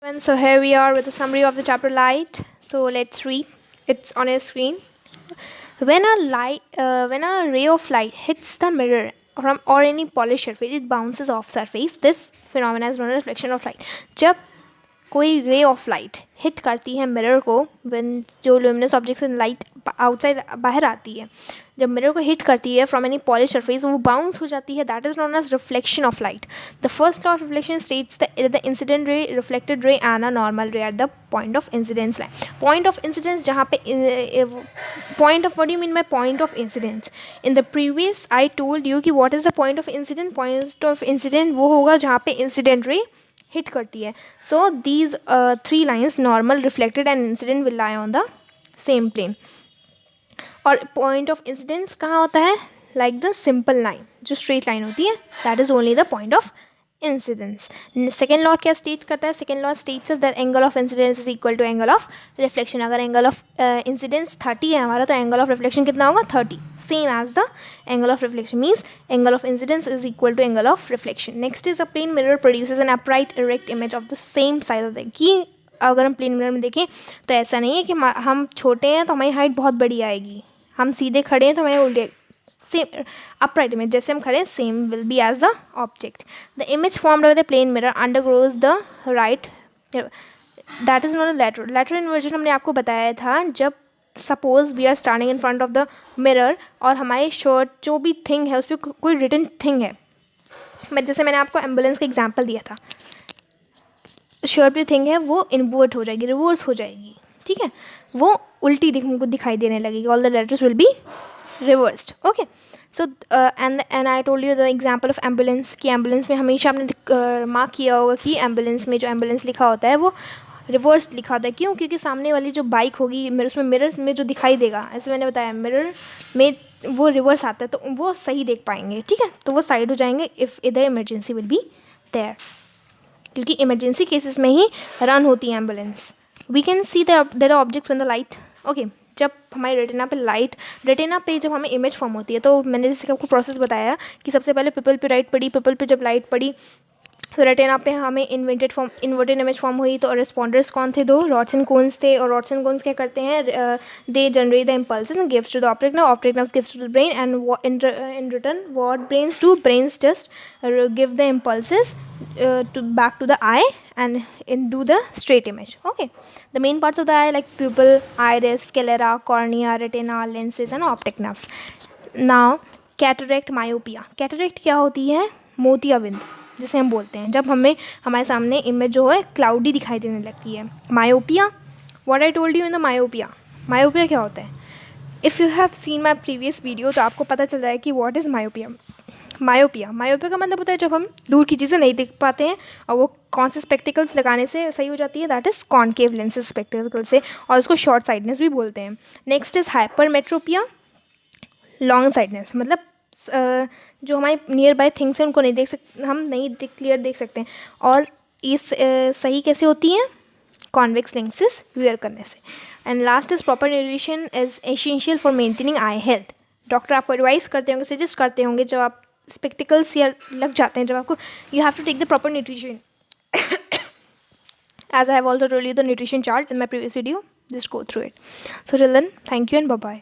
And so here we are with a summary of the chapter light. So let's read. It's on your screen. When a ray of light hits the mirror from or any polished surface, it bounces off surface. This phenomenon is known as reflection of light. जब कोई ray of light hit करती है mirror को, when जो luminous object से light outside बाहर आती है, जब मिरर को हिट करती है फ्रॉम एनी पॉलिश सरफेस, वो बाउंस हो जाती है. That is known as reflection of light. The first law of reflection states the incident ray, reflected ray and a normal ray at the point of incidence line. Point of incidence जहाँ पे point of, what do you mean by point of incidence? In the previous I told you कि what is the point of incident. Point of incident वो होगा जहाँ पे incident ray hit करती है. So these three lines, normal, reflected and incident, will lie on the same plane. और point of incidence कहाँ होता है? लाइक द सिंपल लाइन, जो स्ट्रेट लाइन होती है, that is only the point of incidence. Second law क्या state करता है? Second law states that angle of incidence is equal to angle of reflection. अगर एंगल ऑफ इंसिडेंस 30 है हमारा, तो एंगल ऑफ रिफ्लेक्शन कितना होगा? 30, same as the angle of reflection. Means angle of incidence is equal to angle of reflection. Next is a plane mirror produces an upright erect image of the same size of the. कि अगर हम plane mirror में देखें तो ऐसा नहीं है कि हम छोटे हैं तो हमारी हाइट बहुत बड़ी आएगी, हम सीधे खड़े हैं तो हमारे उल्टे, सेम अपराइट इमेज जैसे हम खड़े हैं, same will be as the object. The image formed by the plane mirror undergoes the right, that is not lateral. Lateral inversion हमने आपको बताया था, जब suppose we are standing in front of the mirror और हमारी shirt जो भी thing है उस पर कोई रिटन थिंग है. जैसे मैंने आपको एम्बुलेंस का एग्जाम्पल दिया था, शर्ट पे थिंग है वो इन्वर्ट हो जाएगी, रिवर्स हो जाएगी, ठीक है, वो उल्टी हमको दिखाई देने लगेगी. All the letters will be reversed. Okay, so and I told you the example of ambulance, कि एम्बुलेंस में हमेशा आपने मार्क किया होगा कि एम्बुलेंस में जो एम्बुलेंस लिखा होता है वो रिवर्स लिखा होता है. क्यों? क्योंकि सामने वाली जो बाइक होगी उसमें मिरर्स में जो दिखाई देगा, ऐसे मैंने बताया, मिरर में वो रिवर्स आता है तो वो सही देख पाएंगे, ठीक है, तो वो साइड हो जाएंगे इफ़ इधर इमरजेंसी विल बी देयर, क्योंकि इमरजेंसी केसेस में ही रन होती है ambulance. We can see there objects when the light. Okay, जब हमारे रेटिना पे रेटिना पे जब हमें इमेज फॉर्म होती है, तो मैंने जैसे आपको प्रोसेस बताया कि सबसे पहले पिपल पे लाइट पड़ी, पिपल पे जब लाइट पड़ी तो रेटिना पे हमें इन्वर्टेड इमेज फॉर्म हुई. तो रिस्पॉन्डर्स कौन थे? 2 रॉड्स एंड कोन्स थे. और रॉड्स एंड कोन्स क्या करते हैं? They generate the impulses and gives to the optic nerve, optic nerves gives to the brain, and in return what brains do? Brains just give the impulses to back to the eye and do the straight image. Okay, the main parts of the eye like pupil, iris, sclera, cornea, retina, lenses and optic nerves. Now cataract, myopia. Cataract क्या होती है? मोतियाबिंद जिसे हम बोलते हैं, जब हमारे सामने इमेज जो है क्लाउडी दिखाई देने लगती है. Myopia, what I told you in the myopia. Myopia क्या होता है? If you have seen my previous video तो आपको पता चल जाए कि व्हाट इज़ मायोपिया. मायोपिया का मतलब होता है जब हम दूर की चीज़ें नहीं देख पाते हैं और वो कौन से स्पेक्टिकल्स लगाने से सही हो जाती है, that is concave lenses spectacled से, और उसको शॉर्ट साइडनेस भी बोलते हैं. Next is hypermetropia, long sightedness, मतलब जो हमारे नियर बाय थिंग्स हैं उनको नहीं देख सकते, हम नहीं क्लियर देख सकते हैं. और इस सही कैसे होती हैं? कॉन्वेक्स लेंसेज वियर करने से. And last is proper nutrition is essential for maintaining I health. Doctor आपको एडवाइस करते होंगे, सजेस्ट करते होंगे जब आप स्पेक्टिकल्स या लग जाते हैं, जब आपको, you have to take the proper nutrition. as I have also told you the nutrition chart in my previous video, just go through it. So till then, thank you and bye bye.